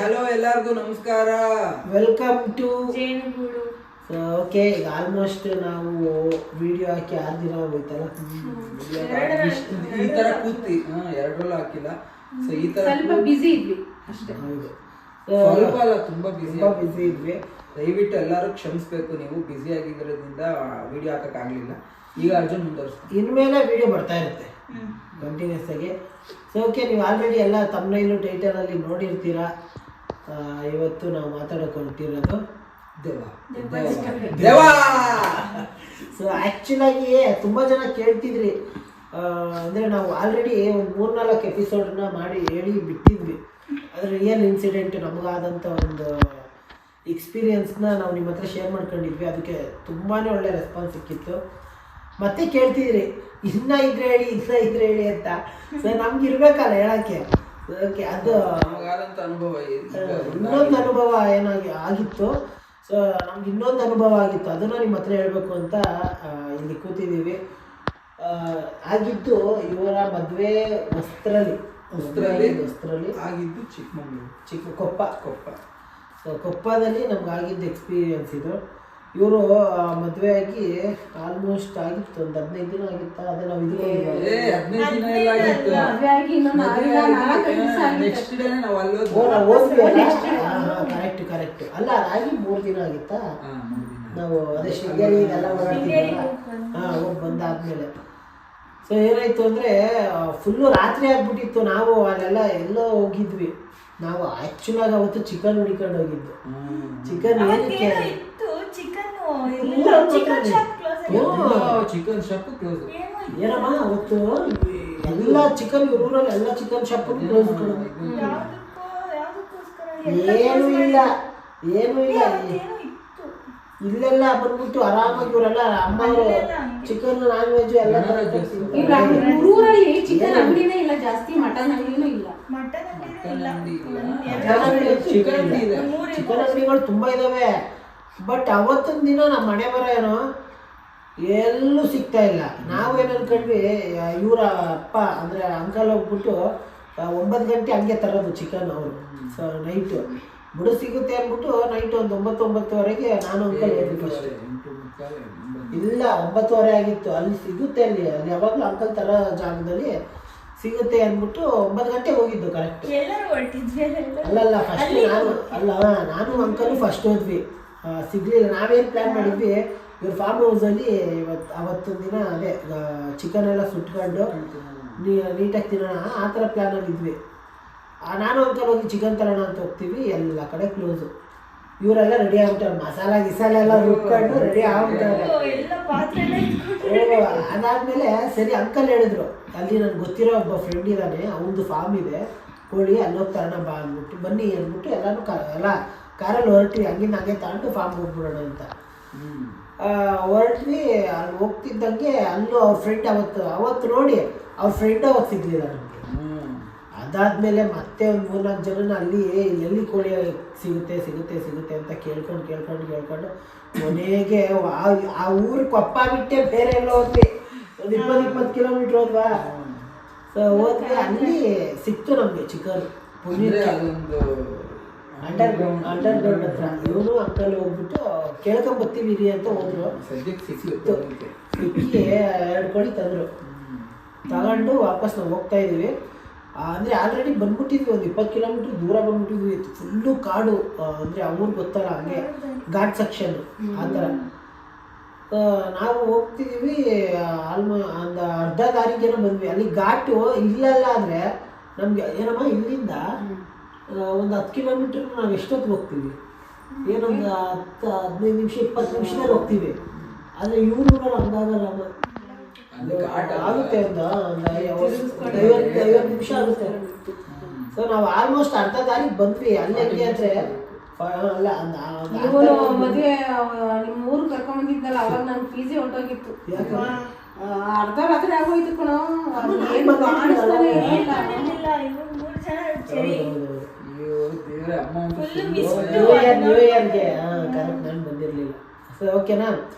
Hello ಎಲ್ಲರಿಗೂ ನಮಸ್ಕಾರ, welcome to ಜೇನುಗೂಡು. ಓಕೆ, ಈಗ ಆಲ್ಮೋಸ್ಟ್ ನಾವು ವಿಡಿಯೋ ಹಾಕಿ 6 ದಿನ ಹೋಯ್ತಲ್ಲ. ಈ ತರ ಕೂತಿ 2 roll ಹಾಕಿಲ್ಲ. ಸೊ ಈ ತರ ಸ್ವಲ್ಪ ಬಿಸಿ ಇದ್ವಿ ಅಷ್ಟೇ. ಹೌದು, ಸ್ವಲ್ಪ ಅಲ್ಲ, ತುಂಬಾ ಬಿಸಿ ಇದ್ವಿ. ದಯವಿಟ್ಟು ಎಲ್ಲರೂ ಕ್ಷಮಿಸ್ಬೇಕು, ನೀವು ಬಿಸಿ ಆಗಿರೋದ್ರಿಂದ ವಿಡಿಯೋ ಹಾಕಕ್ ಆಗ್ಲಿಲ್ಲ. ಈಗ ಅರ್ಜುನ್ ಮುಂದುವರಿಸ್ತಾರೆ. ಇನ್ಮೇಲೆ ವಿಡಿಯೋ ಬರ್ತಾ ಇರುತ್ತೆ ಕಂಟಿನ್ಯೂಸ್ ಆಗಿ. ಸೊ ಓಕೆ, ನೀವು ಆಲ್ರೆಡಿ ಎಲ್ಲ ತಮ್ನೈಲು ಟೈಟಲ್ ಅಲ್ಲಿ ನೋಡಿರ್ತೀರಾ. ಇವತ್ತು ನಾವು ಮಾತಾಡೋಕೆ ಹೊರಟಿರೋದು ದೇವ. ಸೊ ಆ್ಯಕ್ಚುಲ್ ಆಗಿ ತುಂಬ ಜನ ಕೇಳ್ತಿದ್ರಿ, ಅಂದರೆ ನಾವು ಆಲ್ರೆಡಿ ಒಂದು 3-4 ಎಪಿಸೋಡನ್ನ ಮಾಡಿ ಹೇಳಿ ಬಿಟ್ಟಿದ್ವಿ. ಅದರ ರಿಯಲ್ ಇನ್ಸಿಡೆಂಟ್ ನಮಗಾದಂಥ ಒಂದು ಎಕ್ಸ್ಪೀರಿಯನ್ಸ್ನ ನಾವು ನಿಮ್ಮ ಹತ್ರ ಶೇರ್ ಮಾಡ್ಕೊಂಡಿದ್ವಿ. ಅದಕ್ಕೆ ತುಂಬಾ ಒಳ್ಳೆ ರೆಸ್ಪಾನ್ಸ್ ಸಿಕ್ಕಿತ್ತು. ಮತ್ತೆ ಕೇಳ್ತಿದ್ರಿ ಇನ್ನ ಇದ್ರೆ ಹೇಳಿ ಅಂತ. ಸೊ ನಮ್ಗೆ ಇರ್ಬೇಕಲ್ಲ ಹೇಳಕ್ಕೆ. ಓಕೆ, ಅದು ನಮಗಾದಂಥ ಅನುಭವ, ಇನ್ನೊಂದು ಅನುಭವ ಆಗಿತ್ತು. ಸೊ ನಮ್ಗೆ ಇನ್ನೊಂದು ಅನುಭವ ಆಗಿತ್ತು, ಅದನ್ನ ನಿಮ್ಮ ಹತ್ರ ಹೇಳ್ಬೇಕು ಅಂತ ಇಲ್ಲಿ ಕೂತಿದ್ದೀವಿ. ಆಗಿದ್ದು ಇವರ ಮದುವೆ ವಸ್ತ್ರಲಿ ಆಗಿದ್ದು ಕೊಪ್ಪ. ಸೊ ಕೊಪ್ಪದಲ್ಲಿ ನಮ್ಗೆ ಆಗಿದ್ದ ಎಕ್ಸ್ಪೀರಿಯನ್ಸ್ ಇದು. ಇವರು ಮದುವೆ ಆಗಿ ಆಲ್ಮೋಸ್ಟ್ ಆಗಿತ್ತು, ಒಂದು 15 ದಿನ ಆಗಿತ್ತು. ಅದೇ ನಾವು ಕರೆಕ್ಟ್ ಅಲ್ಲ, ಅದಾಗಿ 3 ದಿನ ಆಗಿತ್ತಾ. ನಾವು ಅದೇ ಶೃಂಗೇರಿ ಇದೆಲ್ಲ ಹೋಗಿ ಬಂದಾದ್ಮೇಲೆ ಸೊ ಏನಾಯ್ತು ಅಂದ್ರೆ ಫುಲ್ಲು ರಾತ್ರಿ ಆಗ್ಬಿಟ್ಟಿತ್ತು. ನಾವು ಅಲ್ಲೆಲ್ಲ ಎಲ್ಲೋ ಹೋಗಿದ್ವಿ. ನಾವು ಆಕ್ಚುಲ್ ಆಗಿ ಅವತ್ತು ಚಿಕನ್ ಹುಡಿಕೊಂಡು ಹೋಗಿದ್ದು. ಚಿಕನ್ ಏನಕ್ಕೆ ಚಿಕನ್ ಶಾಪ್ ಕ್ಲೋಸ್. ಏನಮ್ಮ ಅವತ್ತು ಎಲ್ಲ ಚಿಕನ್, ಊರಲ್ಲಿ ಎಲ್ಲ ಚಿಕನ್ ಶಾಪ್ ಕ್ಲೋಸ್. ಏನೂ ಇಲ್ಲ ಇಲ್ಲೆಲ್ಲ ಬಂದ್ಬಿಟ್ಟು ಆರಾಮಾಗಿ ಇವರೆಲ್ಲ ಅಮ್ಮವರು ಚಿಕನ್ ನಾನ್ ವೆಜ್ ಎಲ್ಲ ಊರಲ್ಲಿ ಚಿಕನ್ ಅಂಗಡಿನೇ ಇಲ್ಲ ಜಾಸ್ತಿ, ಮಟನ್ ಅಂಗಡಿನೂ ಇಲ್ಲ. ಚಿಕನ್ ಅಂಗಡಿಗಳು ತುಂಬಾ ಇದಾವೆ. ಬಟ್ ಅವತ್ತೊಂದು ದಿನ ನಮ್ಮ ಮನೆ ಬರ ಏನೋ ಎಲ್ಲೂ ಸಿಗ್ತಾ ಇಲ್ಲ. ನಾವೇನು ಅನ್ಕೊಂಡ್ವಿ, ಇವರ ಅಪ್ಪ ಅಂದ್ರೆ ಅಂಕಲ್ ಹೋಗ್ಬಿಟ್ಟು 9 ಗಂಟೆ ಹಂಗೆ ತರೋದು ಚಿಕನ್ ಅವರು. ಸೊ ನೈಟು ಬಿಡು ಸಿಗುತ್ತೆ ಅಂದ್ಬಿಟ್ಟು ನೈಟ್ ಒಂದು 9-9:30 ನಾನು ಅಂಕಲ್ ಹೋಗ್ಬಿಟ್ಟು ಅಷ್ಟೇ. ಇಲ್ಲ 9:30 ಆಗಿತ್ತು. ಅಲ್ಲಿ ಸಿಗುತ್ತೆ, ಅಲ್ಲಿ ಯಾವಾಗಲೂ ಅಂಕಲ್ ತರ ಜಾಗದಲ್ಲಿ ಸಿಗುತ್ತೆ ಅಂದ್ಬಿಟ್ಟು 9 ಗಂಟೆಗೆ ಹೋಗಿದ್ದು ಕರೆಕ್ಟ್. ಅಲ್ಲಲ್ಲ ಫಸ್ಟ್ ನಾನು ಅಂಕಲ್ ಫಸ್ಟ್ ಹೋದ್ವಿ. ಸಿಗ್ಲಿಲ್ಲ. ನಾವೇನು ಪ್ಲಾನ್ ಮಾಡಿದ್ವಿ, ಇವ್ರ ಫಾರ್ಮ್ ಹೌಸಲ್ಲಿ ಅವತ್ತೊಂದು ದಿನ ಅದೇ ಚಿಕನ್ ಎಲ್ಲ ಸುಟ್ಕೊಂಡು ನೀಟಾಗಿ ತಿನ್ನೋಣ ಆ ಥರ ಪ್ಲ್ಯಾನಲ್ಲಿ ಇದ್ವಿ. ನಾನು ಅಂಕಲ್ ಹೋಗಿ ಚಿಕನ್ ತರೋಣ ಅಂತ ಹೋಗ್ತೀವಿ, ಎಲ್ಲ ಕಡೆ ಕ್ಲೋಸು. ಇವರೆಲ್ಲ ರೆಡಿ ಆಗ್ಬಿಟ್ಟಾರೆ, ಗಿಸಾಲ ಎಲ್ಲ ರುಬ್ಕೊಂಡು ರೆಡಿ ಆಗ್ಬಿಟ್ಟಾರೆ. ಅದಾದ್ಮೇಲೆ ಸರಿ ಅಂಕಲ್ ಹೇಳಿದ್ರು, ಅಲ್ಲಿ ನನ್ಗೆ ಗೊತ್ತಿರೋ ಒಬ್ಬ ಫ್ರೆಂಡ್ ಇದ್ದಾನೆ, ಅವನದು ಫಾರ್ಮ್ ಇದೆ ಕೋಳಿ, ಅಲ್ಲೋಗಿ ತರೋಣ ಬಾ ಅಂದ್ಬಿಟ್ಟು ಬನ್ನಿ ಅಂದ್ಬಿಟ್ಟು ಎಲ್ಲರೂ ಎಲ್ಲ ಕಾರಲ್ಲಿ ಹೊರಟ್ವಿ. ಹಂಗಿಂದ ಹಂಗೆ ತಗೊಂಡು ಫಾರ್ಮ್ ಹೋಗ್ಬಿಡೋಣ ಅಂತ ಹೊರಟ್ವಿ. ಅಲ್ಲಿ ಹೋಗ್ತಿದ್ದಂಗೆ ಅಲ್ಲೂ ಅವ್ರ ಫ್ರೆಂಡ್ ಅವತ್ತು ನೋಡಿ ಅವ್ರ ಫ್ರೆಂಡ್ ಅವತ್ತು ಸಿಗ್ಲಿಲ್ಲ ನಮಗೆ. ಅದಾದ್ಮೇಲೆ ಮತ್ತೆ ಒಂದು 3-4 ಜನನ ಅಲ್ಲಿ ಎಲ್ಲಿ ಕೋಳಿ ಸಿಗುತ್ತೆ ಅಂತ ಕೇಳ್ಕೊಂಡು ಕೊನೆಗೆ ಆ ಊರು ಕೊಪ್ಪ ಬಿಟ್ಟೆ ಬೇರೆ ಎಲ್ಲ ಹೋದ್ವಿ. ಒಂದು 20 ಕಿಲೋಮೀಟರ್ ಹೋದ್ವಾ. ಸೊ ಹೋದ್ವಿ, ಅಲ್ಲಿ ಸಿಕ್ತು ನಮಗೆ ಚಿಕನ್. ಅಂಡರ್ಗ್ರೌಂಡ್ ಹತ್ರ ಇವನು ಅಂಕಲ್ ಹೋಗ್ಬಿಟ್ಟು ಕೇಳ್ಕೊಂಬರ್ತೀವಿ ರೀ ಅಂತ ಹೋದ್ರು. ಸಿಕ್ಕಿ 2 ಕೋಳಿ ತಂದರು. ತಗೊಂಡು ವಾಪಸ್ ನಾವು ಹೋಗ್ತಾ ಇದೀವಿ. ಅಂದರೆ ಆಲ್ರೆಡಿ ಬಂದ್ಬಿಟ್ಟಿದ್ವಿ, ಒಂದು 20 ಕಿಲೋಮೀಟ್ರ್ ದೂರ ಬಂದ್ಬಿಟ್ಟಿದ್ವಿ. ಫುಲ್ಲು ಕಾಡು, ಅಂದರೆ ಅವ್ರಿಗೆ ಗೊತ್ತಲ್ಲ, ಹಂಗೆ ಘಾಟ್ ಸೆಕ್ಷನ್ ಆ ಥರ. ನಾವು ಹೋಗ್ತಿದ್ದೀವಿ, ಒಂದು ಅರ್ಧ ದಾರಿಗೇನೋ ಬಂದ್ವಿ. ಅಲ್ಲಿ ಘಾಟು ಇಲ್ಲಲ್ಲ, ಆದರೆ ನಮಗೆ ಏನಮ್ಮ ಇಲ್ಲಿಂದ ಒಂದು 10 ಕಿಲೋಮೀಟ್ರ್ ನಾವು ಎಷ್ಟೊತ್ತಿಗೆ ಹೋಗ್ತೀವಿ, ಏನೊಂದು 10-15 ನಿಮಿಷ 20 ನಿಮಿಷದಲ್ಲಿ ಹೋಗ್ತೀವಿ. ಆದರೆ ಇವ್ರು ಹಂಗಾಗಲ್ಲ, ಆಗುತ್ತೆ ಒಂದು 50 ನಿಮಿಷ ಆಗುತ್ತೆ. ಸೊ ನಾವು ಆಲ್ಮೋಸ್ಟ್ ಅರ್ಧ ದಾರಿಗೆ ಬಂದ್ವಿ. ಅಲ್ಲಿ ಹೆಂಗೆ ಅಂದರೆ ಮದುವೆ ನಿಮ್ಮ ಊರು ಕರ್ಕೊಂಡ್ಬಂದಿದ್ದಲ್ಲ, ಅವಾಗ ನಾನು ಪಿ.ಜಿ ಹೊರಟೋಗಿತ್ತು. ಅರ್ಧ ರಾತ್ರಿ ಆಗೋಯ್ತು ಕಣೋ. ನ್ಯೂ ಇಯರ್ಗೆ ಕರೆಕ್ಟ್ ನಾನು ಬಂದಿರಲಿಲ್ಲ. ಸೊ ಓಕೆನಾ,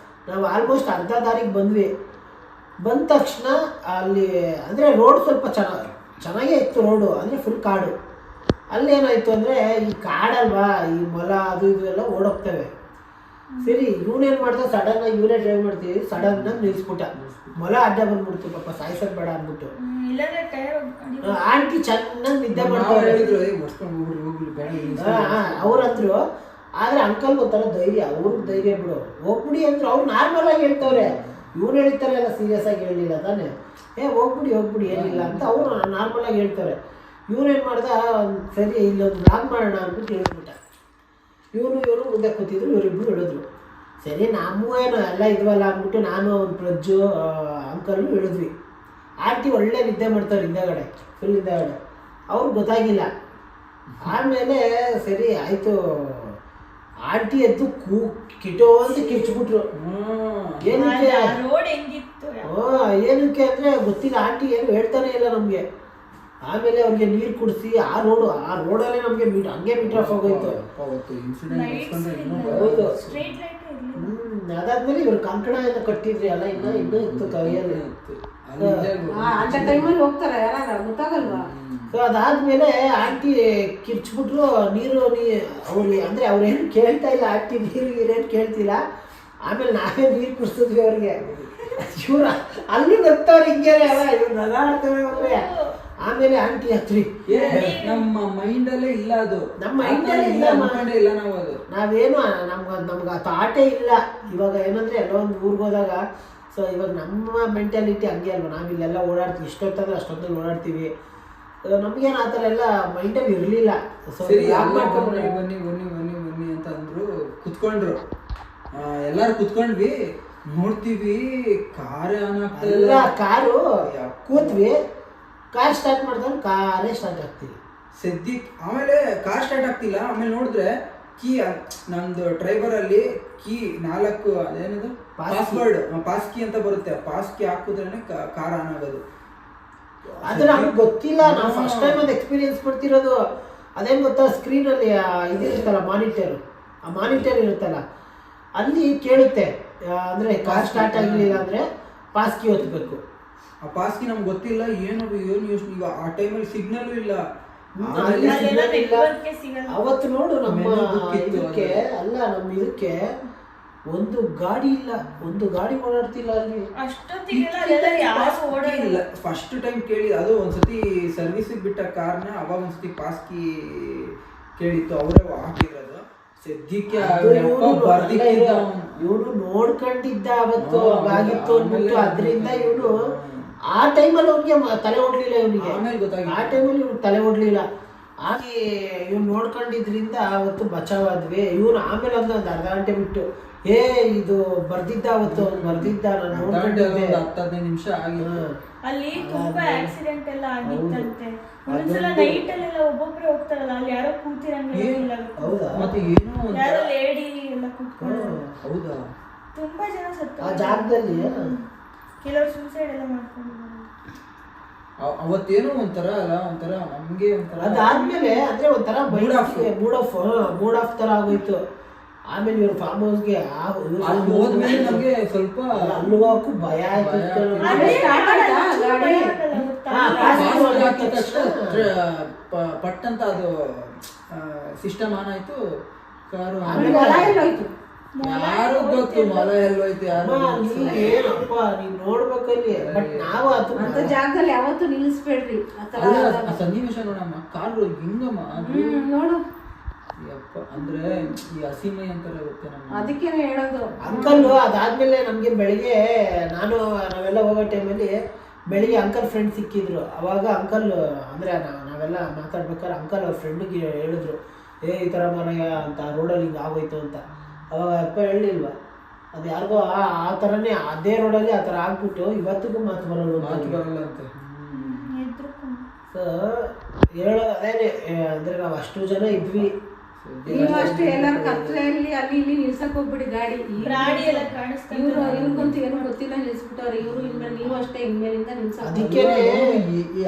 ನಾವು ಆಲ್ಮೋಸ್ಟ್ ಅರ್ಧ ದಾರಿಗೆ ಬಂದ್ವಿ. ಬಂದ ತಕ್ಷಣ ಅಲ್ಲಿ ಅಂದರೆ ರೋಡ್ ಸ್ವಲ್ಪ ಚೆನ್ನಾಗೇ ಇತ್ತು ರೋಡು, ಅಂದರೆ ಫುಲ್ ಕಾಡು. ಅಲ್ಲೇನಾಯ್ತು ಅಂದರೆ ಈ ಕಾಡಲ್ವಾ, ಈ ಮೊಲ ಅದು ಇದು ಎಲ್ಲ ಓಡೋಗ್ತವೆ. ಸರಿ ಇವನೇನು ಮಾಡ್ದ, ಸಡನ್ನಾಗಿ ಇವನೇ ಡ್ರೈವ್ ಮಾಡ್ತೀವಿ, ಸಡನ್ನಾಗಿ ನಿಲ್ಲಿಸ್ಬಿಟ್ಟ. ಮೊಲ ಅಡ್ಡ ಬಂದ್ಬಿಡ್ತು, ಪಾಪ ಸಾಯ್ಸೋದು ಬೇಡ ಅಂದ್ಬಿಟ್ಟು. ಆಂಟಿ ಚೆನ್ನಾಗಿ ನಿದ್ದೆ ಮಾಡ್ತಾರೆ ಅವ್ರಂದ್ರು. ಆದರೆ ಅಂಕಲ್ ಒಂಥರ ಧೈರ್ಯ, ಅವ್ರಿಗೆ ಧೈರ್ಯ ಬಿಡು, ಹೋಗ್ಬಿಡಿ ಅಂದ್ರು. ಅವ್ರು ನಾರ್ಮಲ್ ಆಗಿ ಹೇಳ್ತವ್ರೆ, ಇವ್ರು ಹೇಳ್ತಾರೆ ಎಲ್ಲ ಸೀರಿಯಸ್ ಆಗಿ ಹೇಳಿಲ್ಲ ತಾನೆ. ಹೋಗ್ಬಿಡಿ ಏನಿಲ್ಲ ಅಂತ ಅವ್ರು ನಾರ್ಮಲ್ ಆಗಿ ಹೇಳ್ತಾರೆ. ಇವ್ರೇನು ಮಾಡ್ದ, ಸರಿ ಇಲ್ಲೊಂದು ಬ್ಲಾಗ್ ಮಾಡೋಣ ಅಂದ್ಬಿಟ್ಟು ಹೇಳ್ಬಿಟ್ಟ. ಇವರು ಮುಂದೆ ಕೂತಿದ್ರು, ಇವರಿಬ್ರು ಹೇಳಿದ್ರು. ಸರಿ ನಮ್ಮವೇನು ಎಲ್ಲ ಇದ್ವಲ್ಲ ಅಂದ್ಬಿಟ್ಟು ನಾನು ಒಂದು ಪ್ರಜ್ಜು ಅಂಕಲ್ಲು ಹೇಳಿದ್ವಿ. ಆಂಟಿ ಒಳ್ಳೆ ನಿದ್ದೆ ಮಾಡ್ತಾರೆ ಹಿಂದಗಡೆ, ಫುಲ್ ಹಿಂದಗಡೆ. ಅವ್ರಿಗೆ ಗೊತ್ತಾಗಿಲ್ಲ. ಆಮೇಲೆ ಸರಿ ಆಯಿತು, ಆಂಟಿ ಎದ್ದು ಕಿಟೋ ಅಂತ ಕಿರ್ಚ್ಬಿಟ್ರು. ಏನಕ್ಕೆ ಅಂದರೆ ಗೊತ್ತಿಲ್ಲ, ಆಂಟಿ ಏನು ಹೇಳ್ತಾನೆ ಇಲ್ಲ ನಮಗೆ. ಆಮೇಲೆ ಅವ್ರಿಗೆ ನೀರು ಕುಡಿಸಿ ಆ ರೋಡಲ್ಲೇ ನಮಗೆ ಹಂಗೆ ಮೀಟರ್ ಆಫ್ ಆಗೋಯ್ತು. ಹೌದು. ಅದಾದ್ಮೇಲೆ ಇವ್ರು ಕಂಕಣ ಏನೋ ಕಟ್ಟಿದ್ರಿ ಅಲ್ಲ, ಇನ್ನೂ ಇತ್ತು ಕೈಯಲ್ಲಿ. ಸೊ ಅದಾದ್ಮೇಲೆ ಆಂಟಿ ಕಿರ್ಚ್ಬಿಟ್ರು. ಅವ್ರಿಗೆ ಅಂದರೆ ಅವ್ರೇನು ಕೇಳ್ತಾ ಇಲ್ಲ, ಆಂಟಿ ನೀರೇನು ಕೇಳ್ತಿಲ್ಲ. ಆಮೇಲೆ ನಾವೇ ನೀರು ಕುಡಿಸಿದ್ವಿ ಅವ್ರಿಗೆ. ಇವ್ರ ಅಲ್ಲೂ ನಗ್ತವ್ರೆ ಹಿಂಗೆ, ಇವ್ರು ನಗಾಡ್ತವೆ ಅವ್ರೆ. ಆಮೇಲೆ ಆಂಟಿ ಹತ್ರಿ ನಮ್ಮ ಮೈಂಡಲ್ಲೇ ಇಲ್ಲ, ಅದು ನಮ್ಮ ಮೈಂಡಲ್ಲೇ ಇಲ್ಲ. ನಾವು ಅದು ನಾವೇನು ನಮ್ಗೆ ಆ ಥಾಟೇ ಇಲ್ಲ. ಇವಾಗ ಏನಂದ್ರೆ ಎಲ್ಲೋ ಒಂದು ಊರಿಗೆ ಹೋದಾಗ, ಸೊ ಇವಾಗ ನಮ್ಮ ಮೆಂಟಾಲಿಟಿ ಹಂಗೆ ಅಲ್ವಾ, ನಾವಿಲ್ಲೆಲ್ಲ ಓಡಾಡ್ತೀವಿ, ಇಷ್ಟೊತ್ತಂದ್ರೆ ಅಷ್ಟೊತ್ತಲ್ಲಿ ಓಡಾಡ್ತೀವಿ. ನಮ್ಗೇನು ಆ ಥರ ಎಲ್ಲ ಮೈಂಡಲ್ಲಿ ಇರಲಿಲ್ಲ. ಸೊ ಬನ್ನಿ ಅಂತ ಅಂದ್ರು, ಕುತ್ಕೊಂಡ್ರು, ಎಲ್ಲಾರು ಕುತ್ಕೊಂಡ್ವಿ, ನೋಡ್ತೀವಿ ಕಾರೇ ಆನ್ ಆಗ್ತಾ ಇಲ್ಲ. ಕಾರು ಕೂತ್ವಿ, ಕಾರ್ ಸ್ಟಾರ್ಟ್ ಮಾಡಿದ್ರೆ ಕಾರೇ ಸ್ಟಾರ್ಟ್ ಆಗ್ತೀವಿ ಸದ್ಯಕ್ಕೆ. ಆಮೇಲೆ ಕಾರ್ ಸ್ಟಾರ್ಟ್ ಆಗ್ತಿಲ್ಲ. ಆಮೇಲೆ ನೋಡಿದ್ರೆ ಕೀ, ನಮ್ದು ಡ್ರೈವರ್ ಅಲ್ಲಿ ಕೀ 4 ಅದೇನದು ಪಾಸ್ ಕೀ ಅಂತ ಬರುತ್ತೆ, ಪಾಸ್ ಕೀ ಹಾಕಿದ್ರೇನೆ ಕಾರ್ ಆನ್ ಆಗೋದು. ಅದು ನಮ್ಗೆ ಗೊತ್ತಿಲ್ಲ, ನಾವು ಫಸ್ಟ್ ಟೈಮ್ ಅದು ಎಕ್ಸ್ಪೀರಿಯನ್ಸ್ ಮಾಡ್ತಿರೋದು. ಅದೇನು ಗೊತ್ತಾ, ಸ್ಕ್ರೀನಲ್ಲಿ ಇದಿರುತ್ತಲ್ಲ ಮಾನಿಟರ್, ಆ ಮಾನಿಟರ್ ಇರುತ್ತಲ್ಲ, ಅಲ್ಲಿ ಕೇಳುತ್ತೆ ಅಂದರೆ ಕಾರ್ ಸ್ಟಾರ್ಟ್ ಆಗಲಿಲ್ಲ ಅಂದರೆ ಪಾಸ್ ಕೀ ಒತ್ತಬೇಕು. ಆ ಪಾಸ್ ಕೀ ನಮ್ಗೆ ಗೊತ್ತಿಲ್ಲ, ಏನು ಯೋಚನೆ. ಈಗ ಆ ಟೈಮಲ್ಲಿ ಸಿಗ್ನಲ್ ಇಲ್ಲ. ಅವತ್ತು ನೋಡು ನಮ್ಮ ಇದಕ್ಕೆ ಅಲ್ಲ, ನಮ್ಮ ಇದಕ್ಕೆ ಒಂದು ಗಾಡಿ ಇಲ್ಲ, ಒಂದು ಗಾಡಿ ಓಡಾಡ್ತಿಲ್ಲ ಅಲ್ಲಿ. ಫಸ್ಟ್ ಟೈಮ್ ಕೇಳಿ, ಅದು ಒಂದ್ಸತಿ ಸರ್ವಿಸಿಗೆ ಬಿಟ್ಟ ಕಾರ್ನ, ಅವಾಗ ಒಂದ್ಸತಿ ಪಾಸ್ ಕೀ ಕೇಳಿತ್ತು, ಅವರೇ ಹಾಕಿರೋದು. ಸದ್ಯಕ್ಕೆ ಇವನು ನೋಡ್ಕೊಂಡಿದ್ದ ಅವತ್ತು ಆಗಿತ್ತು ಅಂದ್ಬಿಟ್ಟು, ಅದರಿಂದ ಇವನು ಆ ಟೈಮಲ್ಲಿ ಅವ್ನಿಗೆ ತಲೆ ಓಡ್ಲಿಲ್ಲ. ಇವನಿಗೆ ಆ ಟೈಮಲ್ಲಿ ಇವ್ನಿಗೆ ತಲೆ ಓಡ್ಲಿಲ್ಲ. ಹಾಗೆ ಇವ್ನು ನೋಡ್ಕೊಂಡಿದ್ರಿಂದ ಅವತ್ತು ಬಚಾವಾದ್ವಿ. ಇವನು ಆಮೇಲೆ ಒಂದು ಅರ್ಧ ಗಂಟೆ ಬಿಟ್ಟು, ಇದು ಬರ್ದಿದ್ದ ಅವತ್ತು ಬರ್ದಿದ್ದ, ನಾನು ನೋಡ್ಕೊಂಡಿದ್ದೆ. 10-15 ನಿಮಿಷ ಆಗಿತ್ತು. ಅಲ್ಲಿ ತುಂಬಾ ಆಕ್ಸಿಡೆಂಟ್ ಎಲ್ಲ ಆಗಿತ್ತಂತೆ. ಒಂದ್ಸಲ ನೈಟ್ ಅಲ್ಲೆಲ್ಲ ಒಬ್ಬೊಬ್ರೆ ಹೋಗ್ತಾರಲ್ಲ, ಅಲ್ಲಿ ಯಾರೋ ಕೂತಿರಂಗಿಲ್ಲ. ಹೌದಾ? ಮತ್ತೆ ಏನೋ ಯಾರೋ ಲೇಡಿ ಎಲ್ಲ ಕೂತ್ಕೊಂಡು. ಹೌದಾ? ತುಂಬಾ ಜನ ಸತ್ತು ಆ ಜಾಗದಲ್ಲಿ. ಕೆಲವರು ಸೂಸೈಡ್ ಎಲ್ಲ ಮಾಡ್ಕೊಂಡು. ಅವತ್ತೇನೋ ಒಂಥರ ಅಲ್ಲ, ಒಂಥರ ನಮ್ಗೆ ಒಂಥರ. ಅದಾದ್ಮೇಲೆ ಅಂದ್ರೆ ಒಂಥರ ಮೂಡ್ ಆಫ್ ತರ ಆಗೋಯ್ತು. ಆಮೇಲೆ ಇವ್ರು ಫಾರ್ಮ್ ಹೌಸ್ಗೆ ಹೋದ್ಮೇಲೆ ನಮ್ಗೆ ಸ್ವಲ್ಪ ಅಲ್ಲೋಗಕ್ಕೂ ಭಯ ಆಯ್ತು. ಪಟ್ ಅಂತ ಅದು ಸಿಸ್ಟಮ್ ಆನ್ ಆಯ್ತು. ಕಾರು ಯಾರು ಗೊತ್ತು ಮೊಲ ಎಲ್ಲೋಯ್ತು, ಯಾರು ಏನಪ್ಪ ನೀವ್ ನೋಡ್ಬೇಕಲ್ಲಿ. ಬಟ್ ನಾವು ಅಂತ ಜಾಗದಲ್ಲಿ ಯಾವತ್ತೂ ನಿಲ್ಲಿಸ್ಬೇಡ್ರಿ. ಸನ್ನಿವೇಶ ನೋಡಮ್ಮ, ಕಾರು ಹಿಂಗಮ್ಮ ನೋಡು ಅಂದ್ರೆ ಈ ಹಸಿಮೈ ಅಂತಾರೆ ಗೊತ್ತೆ ನಮ್ಮ. ಅದಕ್ಕೇನೆ ಹೇಳೋದು ಅಂಕಲ್. ಅದಾದ್ಮೇಲೆ ನಮ್ಗೆ ಬೆಳಿಗ್ಗೆ ನಾವೆಲ್ಲ ಹೋಗೋ ಟೈಮಲ್ಲಿ ಬೆಳಿಗ್ಗೆ ಅಂಕಲ್ ಫ್ರೆಂಡ್ ಸಿಕ್ಕಿದ್ರು. ಅವಾಗ ಅಂಕಲ್ ಅಂದ್ರೆ ನಾವೆಲ್ಲ ಮಾತಾಡ್ಬೇಕಾದ್ರೆ ಅಂಕಲ್ ಅವ್ರ ಫ್ರೆಂಡಿಗೆ ಹೇಳಿದ್ರು, ಈ ಥರ ಮನೆಯ ಅಂತ ರೋಡಲ್ಲಿ ಹಿಂಗೆ ಆಗೋಯ್ತು ಅಂತ. ಅವಾಗ ಅಪ್ಪ ಹೇಳಿಲ್ವಾ, ಅದು ಯಾರಿಗೋ ಆ ಥರನೇ ಅದೇ ರೋಡಲ್ಲಿ ಆ ಥರ ಆಗ್ಬಿಟ್ಟು ಇವತ್ತಿಗೂ ಮಾತು ಬರಲ್ಲ ಅಂತ. ಸೊ ಅದೇನೆ ಅಂದ್ರೆ ನಾವು ಅಷ್ಟು ಜನ ಇದ್ವಿ. ನೀವು ಅಷ್ಟೇ ಎಲ್ಲರೂ ಕತ್ಲೆಯಲ್ಲಿ ಅಲ್ಲಿ ಇಲ್ಲಿ ನಿಲ್ಸಕ್ ಹೋಗ್ಬಿಡಿ ಗಾಡಿ ಎಲ್ಲ ಕಾಣಿಸ್ತಾ. ಇವ್ರಿಗಂತೂ ಏನು ಗೊತ್ತಿಲ್ಲ ನಿಲ್ಸ್ಬಿಟ್ಟವ್ರೆ ಇವ್ರು. ಇನ್ಮೇಲೆ ನೀವು ಅಷ್ಟೇ ಇನ್ಮೇಲಿಂದ ನಿಲ್ಸಕ್. ಅದಕ್ಕೆ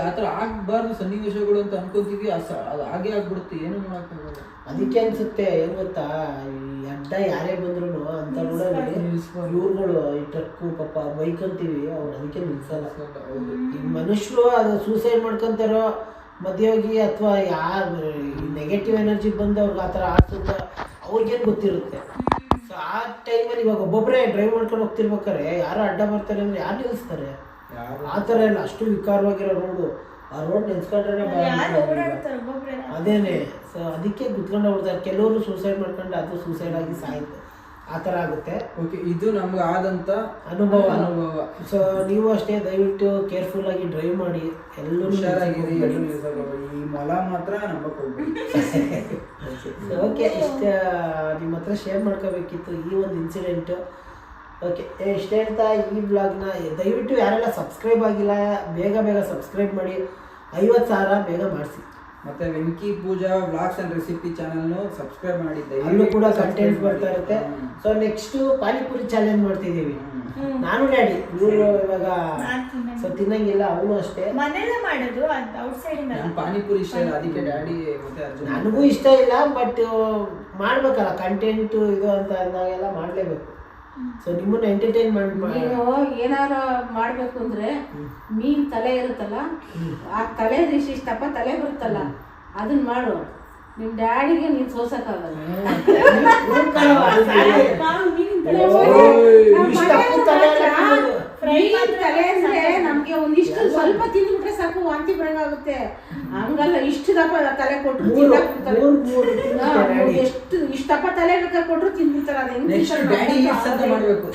ಆತರ ಆಗ್ಬಾರ್ದು ಸನ್ನಿವೇಶಗಳು ಅಂತ ಅನ್ಕೊಂತೀವಿ, ಅದು ಹಾಗೆ ಆಗ್ಬಿಡುತ್ತೆ, ಏನು ಮಾಡಕ್ಕಾಗಲ್ಲ. ಅದಕ್ಕೆ ಅನ್ಸುತ್ತೆ ಏನ್ ಗೊತ್ತಾ, ಈ ಅಡ್ಡ ಯಾರೇ ಬಂದ್ರು ಅಂತ ನೋಡೋದು ಇವ್ರುಗಳು ಈ ಟ್ರಕ್ಕು ಪಾಪ ಬೈಕ್ ಅಂತೀವಿ, ಅವ್ರು ಅದಕ್ಕೆ ನಿಲ್ಸಲ್ಲ. ಈ ಮನುಷ್ಯರು ಅದು ಸೂಸೈಡ್ ಮಾಡ್ಕೊಂತಾರೋ ಮಧ್ಯೋಗಿ ಅಥವಾ ಯಾರು ನೆಗೆಟಿವ್ ಎನರ್ಜಿ ಬಂದು ಅವ್ರಿಗೆ ಆ ಥರ ಆಡ್ಸುತ್ತ ಅವ್ರಿಗೇನು ಗೊತ್ತಿರುತ್ತೆ. ಸೊ ಆ ಟೈಮಲ್ಲಿ ಇವಾಗ ಒಬ್ಬೊಬ್ಬರೇ ಡ್ರೈವ್ ಮಾಡ್ಕೊಂಡು ಹೋಗ್ತಿರ್ಬೇಕಾರೆ ಯಾರು ಅಡ್ಡ ಬರ್ತಾರೆ ಅಂದರೆ ಯಾರು ನಿಲ್ಲಿಸ್ತಾರೆ? ಆ ಥರ ಎಲ್ಲ ಅಷ್ಟು ವಿಕಾರವಾಗಿರೋ ರೋಡು, ಆ ರೋಡ್ ನೆನ್ಸ್ಕೊಂಡ್ರೆ ಯಾರು ಓಡಾಡ್ತಾರೆ ಒಬ್ಬೊಬ್ರೆ. ಅದೇನೆ. ಸೊ ಅದಕ್ಕೆ ಕುತ್ಕೊಂಡು ಹೋಗ್ತಾರೆ. ಕೆಲವರು ಸೂಸೈಡ್ ಮಾಡ್ಕೊಂಡು ಅದು ಸೂಸೈಡ್ ಆಗಿ ಸಾಯ್ತು, ಆ ಥರ ಆಗುತ್ತೆ. ಓಕೆ, ಇದು ನಮ್ಗೆ ಆದಂತ ಅನುಭವ. ಸೊ ನೀವು ಅಷ್ಟೇ ದಯವಿಟ್ಟು ಕೇರ್ಫುಲ್ ಆಗಿ ಡ್ರೈವ್ ಮಾಡಿ, ಎಲ್ಲರೂ ಹುಷಾರಾಗಿರಿ. ಈ ಮೊಲ ಮಾತ್ರ ನಂಬಕ್ ಹೋಗ್ಬೇಡಿ. ಓಕೆ, ಇಷ್ಟ ನಿಮ್ಮ ಹತ್ರ ಶೇರ್ ಮಾಡ್ಕೋಬೇಕಿತ್ತು ಈ ಒಂದು ಇನ್ಸಿಡೆಂಟು. ಓಕೆ, ಇಷ್ಟ ಹೇಳ್ತಾ ಈ ಬ್ಲಾಗ್ನ ದಯವಿಟ್ಟು ಯಾರೆಲ್ಲ ಸಬ್ಸ್ಕ್ರೈಬ್ ಆಗಿಲ್ಲ ಬೇಗ ಬೇಗ ಸಬ್ಸ್ಕ್ರೈಬ್ ಮಾಡಿ, 50,000 ಬೇಗ ಮಾಡಿಸಿ. ಮತ್ತೆ ವೆಂಕಿ ಪೂಜಾ ವ್ಲಾಗ್ಸ್ ಅಂಡ್ ರೆಸಿಪಿ ಚಾನಲ್ನು ಸಬ್ಸ್ಕ್ರೈಬ್ ಮಾಡಿದ್ದೆ, ಅಲ್ಲೂ ಕೂಡ ಕಂಟೆಂಟ್ ಬರ್ತಾ ಇರುತ್ತೆ. ಸೊ ನೆಕ್ಸ್ಟ್ ಪಾನಿಪುರಿ ಚಾಲೆಂಜ್ ಮಾಡ್ತಿದ್ದೀವಿ ನಾನು ಡ್ಯಾಡಿ. ಇವರು ಇವಾಗ ಸೊ ತಿನ್ನಂಗಿಲ್ಲ, ಅವನು ಅಷ್ಟೇ. ಮನೇಲೆ ಮಾಡೋದು, ಅದು ಔಟ್ಸೈಡ್ ನಾನು ಪಾನಿಪುರಿ ಇಷ್ಟ ಇಲ್ಲ, ಅದಕ್ಕೆ ಡ್ಯಾಡಿ ಮತ್ತೆ ಅರ್ಜುನ್. ನನಗೂ ಇಷ್ಟ ಇಲ್ಲ, ಬಟ್ ಮಾಡ್ಬೇಕಲ್ಲ ಕಂಟೆಂಟ್ ಇದು ಅಂತ ಅಂದಾಗೆಲ್ಲ ಮಾಡಲೇಬೇಕು. ಸೊ ನಿಮ್ಮನ್ನ ಎಂಟರ್ಟೈನ್ಮೆಂಟ್ ನೀನು ಏನಾರ ಮಾಡ್ಬೇಕು ಅಂದ್ರೆ ಮೀನ್ ತಲೆ ಇರುತ್ತಲ್ಲ, ಆ ತಲೆ ಇಷ್ಟಪ್ಪ ತಲೆ ಬರುತ್ತಲ್ಲ ಅದನ್ನ ಮಾಡು. ನಿಮ್ ಡ್ಯಾಡಿಗೆ ನೀನ್ ಸೋಸಕ್ಕಾಗಲ್ಲ. ತಲೆ ಅಂದ್ರೆ ನಮ್ಗೆ ಒಂದಿಷ್ಟು ಸ್ವಲ್ಪ ತಿಂದ್ಬಿಟ್ರೆ ಸಾಕು ವಾಂತಿ ಬರಂಗಾಗುತ್ತೆ. ಹಂಗಲ್ಲ, ಇಷ್ಟು ದಪ್ಪ ತಲೆ ಕೊಟ್ರು ಎಷ್ಟು ಇಷ್ಟಪ್ಪ ತಲೆ ಬೇಕಾದ್ರೆ ಕೊಟ್ರು ತಿಂದ್ಬಿಡ್ತಾರ. ಮಾಡ್ಬೇಕು.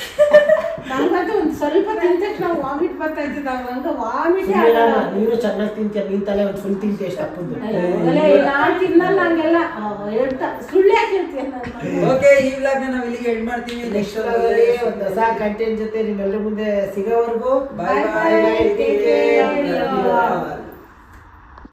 ನಮ್ಗಂತೂ ಒಂದ್ ಸ್ವಲ್ಪ ತಿಂದ ತಕ್ಷಣ ವಾಮಿಟ್ ಬರ್ತಾ ಇರ್ತದ. ಹಂಗ ವಾಮಿಟ್ ನೀನು ಚೆನ್ನಾಗಿ ತಿಂತೀಯ, ನೀನ್ ತಲೆ ಒಂದು ಫುಲ್ ತಿಂತೀಯ ಎಷ್ಟು ಅಪ್ಪಂದು. ನಾನ್ ತಿನ್ನಲ್ಲ ಹಂಗೆಲ್ಲ ಸುಳ್ಳು ಯಾಕೆ ಹೇಳ್ತೀಯ? ಓಕೆ, ಈ ವ್ಲಾಗ್ ನಾವು ಇಲ್ಲಿಗೆ ಎಂಡ್ ಮಾಡ್ತೀವಿ. ನೆಕ್ಸ್ಟ್ ಒಂದು ಹೊಸ ಕಂಟೆಂಟ್ ಜೊತೆ ನಿಮ್ಮೆಲ್ಲರ ಮುಂದೆ ಸಿಗೋವರೆಗೂ ಬಾಯ್ ಬಾಯ್.